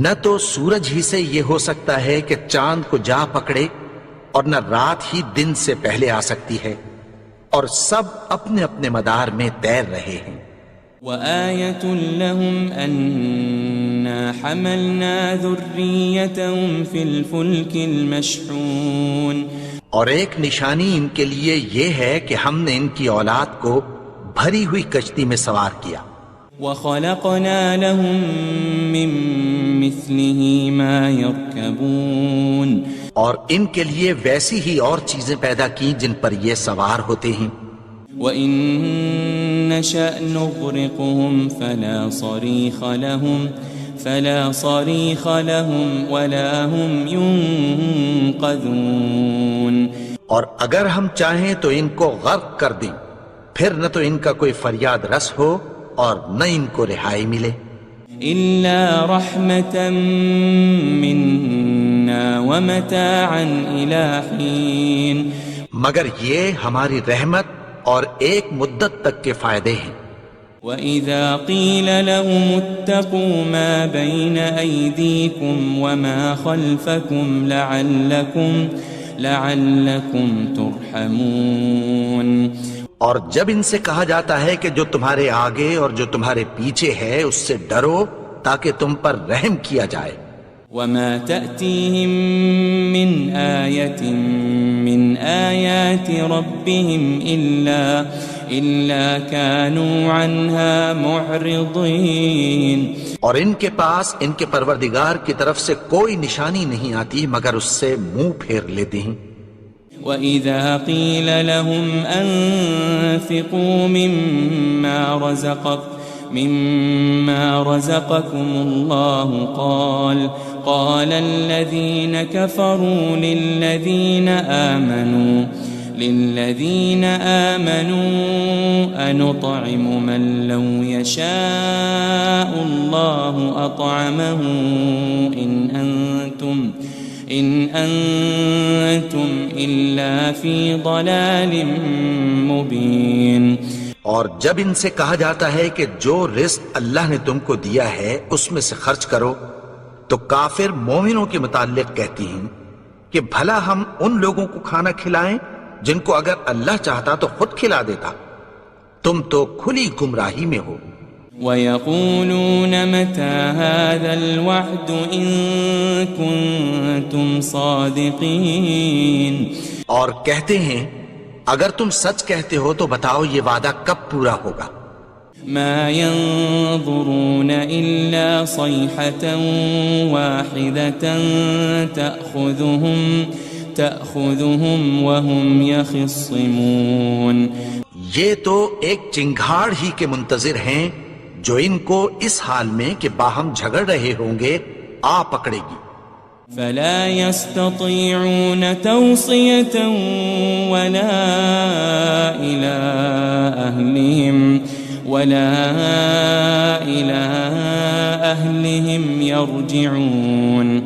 نہ تو سورج ہی سے یہ ہو سکتا ہے کہ چاند کو جا پکڑے اور نہ رات ہی دن سے پہلے آ سکتی ہے، اور سب اپنے اپنے مدار میں تیر رہے ہیں. وآية لهم أنا حملنا ذريتهم في الفلك المشحون. اور ایک نشانی ان کے لیے یہ ہے کہ ہم نے ان کی اولاد کو بھری ہوئی کشتی میں سوار کیا. وخلقنا لهم من مثله ما يركبون. اور ان کے لیے ویسی ہی اور چیزیں پیدا کی جن پر یہ سوار ہوتے ہیں. وَإِن نَّشَأْ نُغْرِقْهُمْ فَلَا صَرِيخَ لَهُمْ وَلَا هُمْ يُنقَذُونَ. اور اگر ہم چاہیں تو ان کو غرق کر دیں، پھر نہ تو ان کا کوئی فریاد رس ہو اور نہ ان کو رہائی ملے. إِلَّا رَحْمَةً مِّنَّا وَمَتَاعًا إِلَىٰ حِينٍ. مگر یہ ہماری رحمت اور ایک مدت تک کے فائدے ہیں. وَإِذَا قِيلَ لَهُمُ اتَّقُوا مَا بَيْنَ أَيْدِيكُمْ وَمَا خَلْفَكُمْ لَعَلَّكُمْ تُرْحَمُونَ. اور جب ان سے کہا جاتا ہے کہ جو تمہارے آگے اور جو تمہارے پیچھے ہے اس سے ڈرو تاکہ تم پر رحم کیا جائے. وَمَا تَأْتِيهِم مِّنْ آيَةٍ مِّنْ آيَاتِ رَبِّهِمْ إلا كانوا عنها معرضين اور ان کے پاس ان کے پروردگار کی طرف سے کوئی نشانی نہیں آتی مگر اس سے منہ پھیر لیتے ہیں۔ وَإِذَا قِيلَ لَهُمْ أَنفِقُوا مِمَّا رَزَقَكُمُ اللَّهُ قال الذين كفروا للذين آمنوا أنطعم من لو يشاء الله أطعمه إن أنتم إلا في ضلال مبين۔ اور جب ان سے کہا جاتا ہے کہ جو رزق اللہ نے تم کو دیا ہے اس میں سے خرچ کرو، تو کافر مومنوں کے متعلق کہتی ہیں کہ بھلا ہم ان لوگوں کو کھانا کھلائیں جن کو اگر اللہ چاہتا تو خود کھلا دیتا، تم تو کھلی گمراہی میں ہو۔ وَيَقُولُونَ مَتَى هَذَا الْوَعْدُ إِن كُنتُمْ صَادِقِينَ، اور کہتے ہیں اگر تم سچ کہتے ہو تو بتاؤ یہ وعدہ کب پورا ہوگا۔ ما ينظرون إلا صيحة واحدة تأخذهم وهم يخصمون، یہ تو ایک چنگھاڑ ہی کے منتظر ہیں جو ان کو اس حال میں کہ باہم جھگڑ رہے ہوں گے آ پکڑے گی۔ فلا يستطيعون توصية ولا إلى أهلهم يرجعون،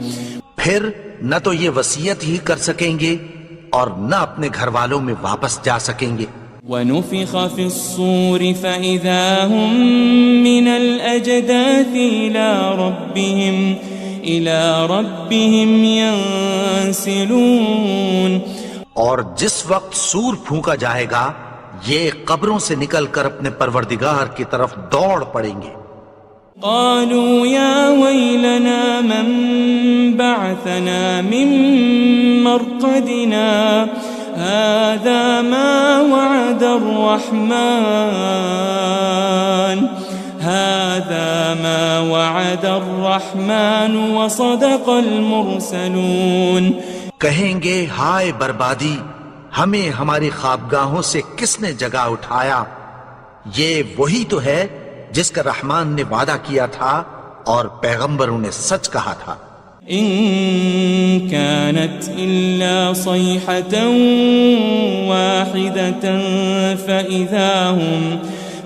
پھر نہ تو یہ وصیت ہی کر سکیں گے اور نہ اپنے گھر والوں میں واپس جا سکیں گے۔ ونفخ في الصور فإذا هم من الأجداث إلى ربهم ينسلون، اور جس وقت سور پھونکا جائے گا یہ قبروں سے نکل کر اپنے پروردگار کی طرف دوڑ پڑیں گے۔ قالوا يا ويلنا من بعثنا من مرقدنا هذا ما وعد الرحمن وصدق المرسلون۔ کہیں گے ہائے بربادی، ہمیں ہماری خوابگاہوں سے کس نے جگا اٹھایا، یہ وہی تو ہے جس کا رحمان نے وعدہ کیا تھا اور پیغمبروں نے سچ کہا تھا۔ إن كانت إلا صيحة واحدة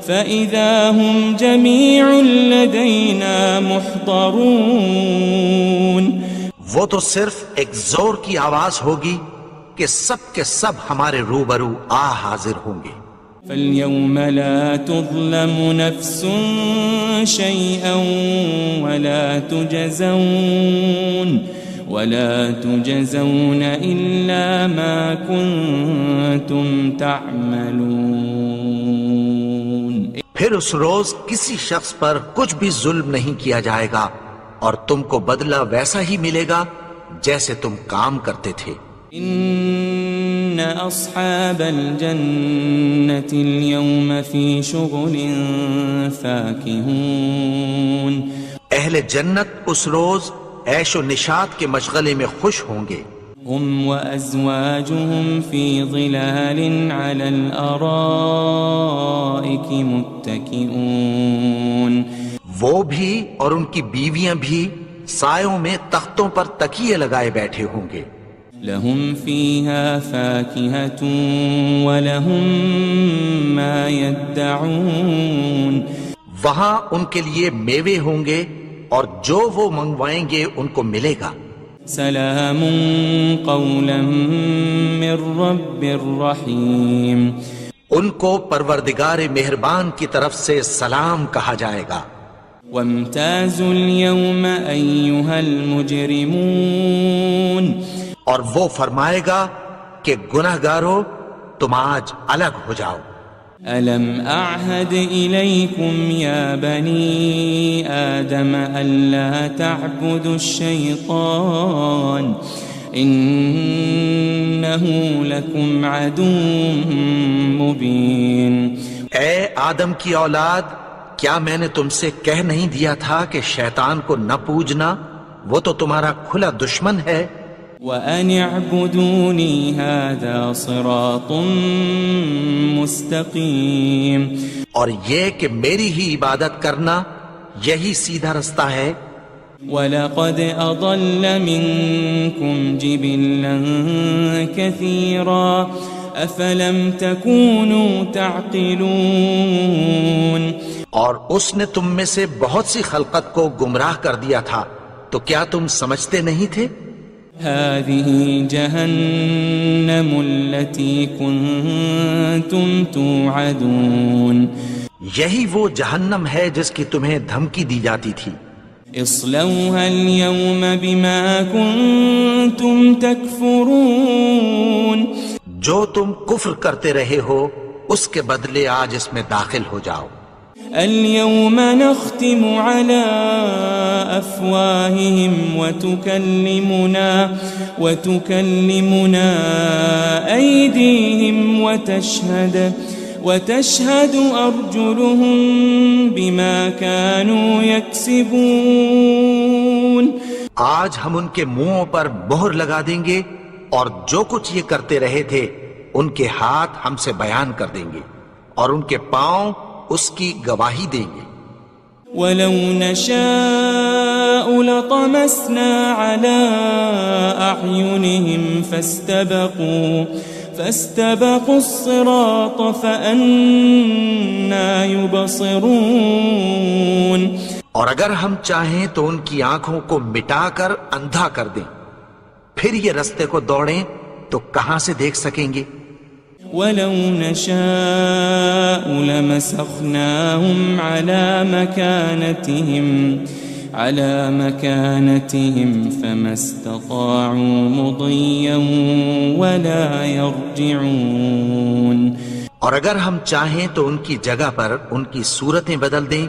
فإذا هم جميع لدينا محضرون، وہ تو صرف ایک زور کی آواز ہوگی کہ سب کے سب ہمارے روبرو آ حاضر ہوں گے۔ فاليوم لا تظلم نفس شيئا ولا تجزون إلا ما كنتم تعملون۔ پھر اس روز کسی شخص پر کچھ بھی ظلم نہیں کیا جائے گا اور تم کو بدلہ ویسا ہی ملے گا جیسے تم کام کرتے تھے۔ إن أصحاب الجنة اليوم في شغل فاكهون، اہل جنت اس روز عیش و نشاط کے مشغلے میں خوش ہوں گے۔ هم وأزواجهم في ظلال على الأرائك متكئون، وہ بھی اور ان کی بیویاں بھی سایوں میں تختوں پر تکیے لگائے بیٹھے ہوں گے۔ لهم فيها فاكهة ولهم ما يدعون، وہاں ان کے لیے میوے ہوں گے اور جو وہ منگوائیں گے ان کو ملے گا۔ سلام قولا من رب رحیم، ان کو پروردگار مہربان کی طرف سے سلام کہا جائے گا۔ وامتازوا اليوم أيها المجرمون، اور وہ فرمائے گا کہ گناہگارو تم آج الگ ہو جاؤ۔ ألم أعهد إليكم يا بني آدم ألا تعبدوا الشيطان إنه لكم عدو مبين۔ اے آدم کی اولاد، کیا میں نے تم سے کہہ نہیں دیا تھا کہ شیطان کو نہ پوجنا، وہ تو تمہارا کھلا دشمن ہے۔ وَأَنِ اعْبُدُونِي هَذَا صِرَاطٌ مُسْتَقِيمٌ، اور یہ کہ میری ہی عبادت کرنا یہی سیدھا رستہ ہے۔ وَلَقَدْ أَضَلَّ مِنْكُمْ جِبِلًّا كَثِيرًا أَفَلَمْ تَكُونُوا تَعْقِلُونَ، اور اس نے تم میں سے بہت سی خلقت کو گمراہ کر دیا تھا، تو کیا تم سمجھتے نہیں تھے؟ هذه جهنم التي كنتم توعدون، یہی وہ جہنم ہے جس کی تمہیں دھمکی دی جاتی تھی۔ اصلوها اليوم بما كنتم تكفرون، جو تم کفر کرتے رہے ہو اس کے بدلے آج اس میں داخل ہو جاؤ۔ اليوم نختم على أفواههم وتكلمنا أيديهم وتشهد أرجلهم بما كانوا يكسبون، آج ہم ان کے منہوں پر مہر لگا دیں گے، اور جو کچھ یہ کرتے رہے تھے ان کے ہاتھ ہم سے بیان کر دیں گے، اور ان کے پاؤں اس کی گواہی دیں گے۔ وَلَوْ نَشَاءُ لَطَمَسْنَا عَلَىٰ أَعْيُنِهِمْ فَاسْتَبَقُوا الصِّرَاطَ فَأَنَّىٰ يُبْصِرُونَ، اور اگر ہم چاہیں تو ان کی آنکھوں کو مٹا کر اندھا کر دیں، پھر یہ رستے کو دوڑیں تو کہاں سے دیکھ سکیں گے؟ وَلَوْ نَشَاءُ لَمَسَخْنَاهُمْ عَلَى مَكَانَتِهِمْ فَمَا اسْتَطَاعُوا مُضِيًّا وَلَا يَرْجِعُونَ، اور اگر ہم چاہیں تو ان کی جگہ پر ان کی صورتیں بدل دیں،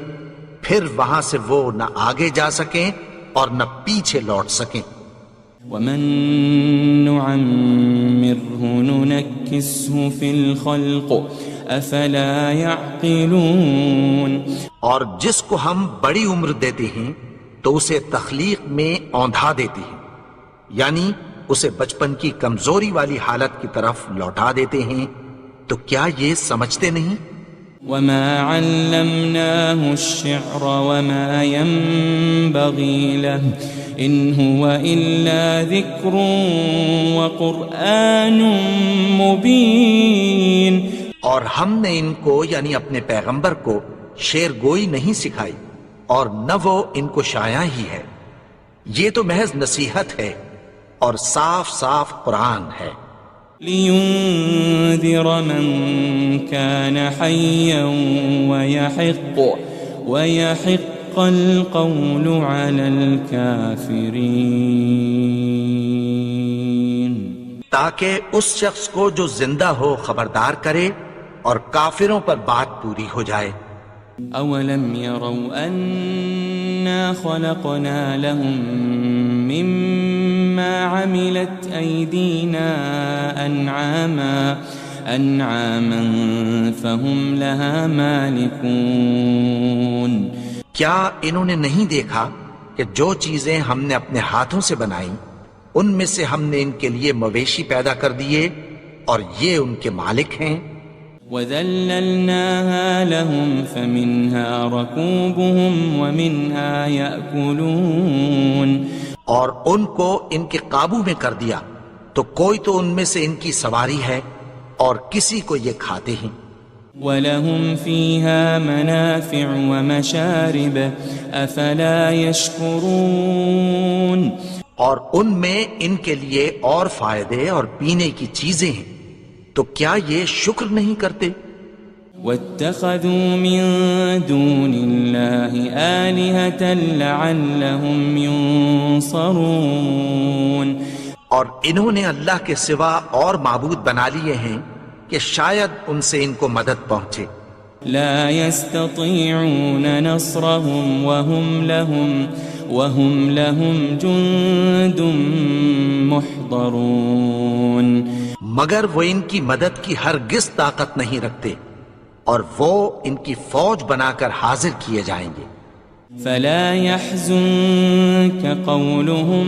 پھر وہاں سے وہ نہ آگے جا سکیں اور نہ پیچھے لوٹ سکیں۔ وَمَن نُعَمِّرْهُ نُنَكِّسْهُ فِي الْخَلْقِ أَفَلَا يَعْقِلُونَ، اور جس کو ہم بڑی عمر دیتے ہیں تو اسے تخلیق میں اوندھا دیتے ہیں، یعنی اسے بچپن کی کمزوری والی حالت کی طرف لوٹا دیتے ہیں، تو کیا یہ سمجھتے نہیں؟ وَمَا عَلَّمْنَاهُ الشِّعْرَ وَمَا يَنبَغِي لَهُ إِنْ هُوَ إِلَّا ذِكْرٌ وَقُرْآنٌ مُبِينٌ، اور ہم نے ان کو یعنی اپنے پیغمبر کو شعر گوئی نہیں سکھائی، اور نہ وہ ان کو شایع ہی ہے، یہ تو محض نصیحت ہے اور صاف صاف قرآن ہے۔ لِيُنذِرَ مَن كَانَ حَيًّا وَيَحِقَّ الْقَوْلُ عَلَى الْكَافِرِينَ، تاکہ اس شخص کو جو زندہ ہو خبردار کرے اور کافروں پر بات پوری ہو جائے۔ أَوَلَمْ يَرَوْا أَنَّا خَلَقْنَا لَهُم مِّمَّا عَمِلَتْ أَيْدِينَا أَنْعَامًا فَهُمْ لَهَا مَالِكُونَ، کیا انہوں نے نہیں دیکھا کہ جو چیزیں ہم نے اپنے ہاتھوں سے بنائیں ان میں سے ہم نے ان کے لیے مویشی پیدا کر دیے اور یہ ان کے مالک ہیں۔ وَذَلَّلْنَاهَا لَهُمْ فَمِنْهَا رَكُوبُهُمْ وَمِنْهَا يَأْكُلُونَ، اور ان کو ان کے قابو میں کر دیا، تو کوئی تو ان میں سے ان کی سواری ہے اور کسی کو یہ کھاتے ہیں۔ وَلَهُمْ فِيهَا مَنَافِعُ وَمَشَارِبُ أَفَلَا يَشْكُرُونَ، اور ان میں ان کے لیے اور فائدے اور پینے کی چیزیں ہیں، تو کیا یہ شکر نہیں کرتے؟ وَاتَّخَذُوا مِن دُونِ اللَّهِ آلِهَةً لَعَلَّهُمْ يُنصَرُونَ، اور انہوں نے اللہ کے سوا اور معبود بنا لیے ہیں کہ شاید ان سے ان کو مدد پہنچے۔ لا يستطيعون نصرهم وهم لهم جند محضرون، مگر وہ ان کی مدد کی ہرگز طاقت نہیں رکھتے، اور وہ ان کی فوج بنا کر حاضر کیے جائیں گے. فلا يحزنك قولهم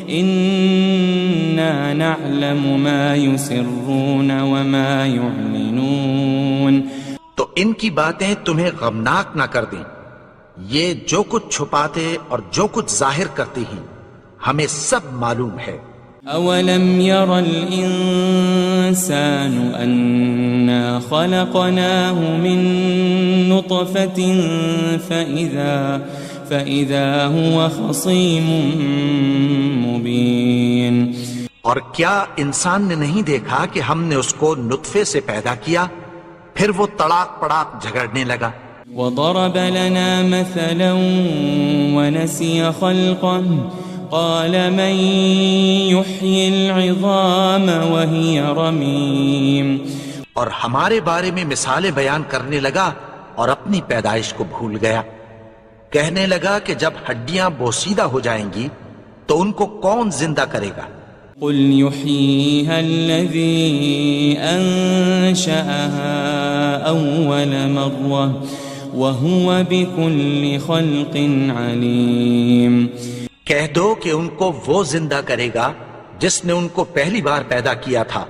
إنا نعلم ما يسرون وما يعلنون. تو ان کی باتیں تمہیں غمناک نہ کر دیں. یہ جو کچھ چھپاتے اور جو کچھ ظاہر کرتے ہیں ہمیں سب معلوم ہے. أولم ير الإنسان أنا خلقناه من نطفة فإذا هو خصيم مبين. اور کیا انسان نے نہیں دیکھا کہ ہم نے اس کو نطفے سے پیدا کیا پھر وہ تڑاک پڑاک جھگڑنے لگا. وضرب لنا مثلا ونسي خلقه قال من يحيي العظام وهي رميم. اور ہمارے بارے میں مثالیں بیان کرنے لگا اور اپنی پیدائش کو بھول گیا. کہنے لگا کہ جب ہڈیاں بوسیدہ ہو جائیں گی تو ان کو کون زندہ کرے گا. قل يحييها الذي أنشأها أول مرة وهو بكل خلق عليم. کہہ دو کہ ان کو وہ زندہ کرے گا جس نے ان کو پہلی بار پیدا کیا تھا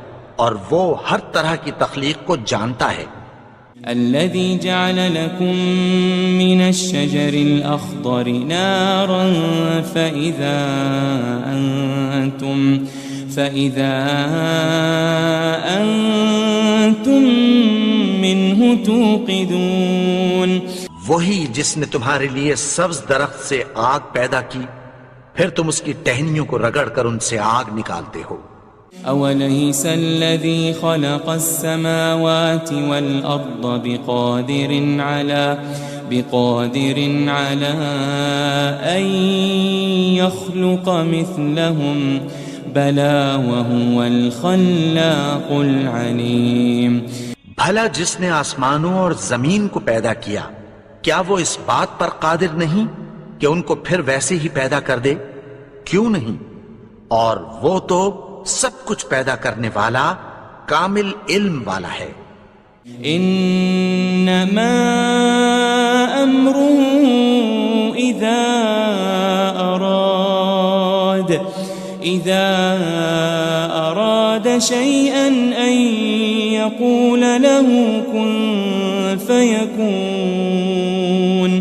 اور وہ ہر طرح کی تخلیق کو جانتا ہے. الذي جعل لكم من الشجر الأخضر نارا فإذا أنتم منه توقدون. وہی جس نے تمہارے لیے سبز درخت سے آگ پیدا کی پھر تم اس کی ٹہنیوں کو رگڑ کر ان سے آگ نکالتے ہو. أوليس الذي خلق السماوات والأرض بقادر على أن يخلق مثلهم بلى وهو الخلاق العليم. بھلا جس نے آسمانوں اور زمین کو پیدا کیا کیا وہ اس بات پر قادر نہیں کہ ان کو پھر ویسے ہی پیدا کر دے؟ کیوں نہیں؟ اور وہ تو سب کچھ پیدا کرنے والا کامل علم والا ہے. انما امره اذا اراد شيئا ان يقول له كن فيكون.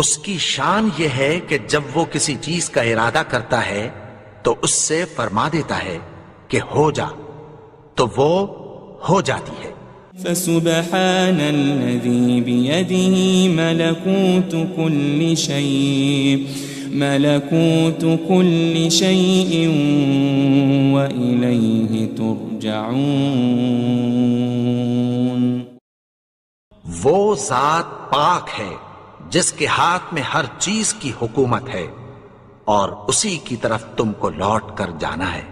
اس کی شان یہ ہے کہ جب وہ کسی چیز کا ارادہ کرتا ہے تو اس سے فرما دیتا ہے کہ ہو جا تو وہ ہو جاتی ہے. فسبحان الذي بيده ملكوت كل شيء وإليه ترجعون. وہ ذات پاک ہے جس کے ہاتھ میں ہر چیز کی حکومت ہے اور اسی کی طرف تم کو لوٹ کر جانا ہے.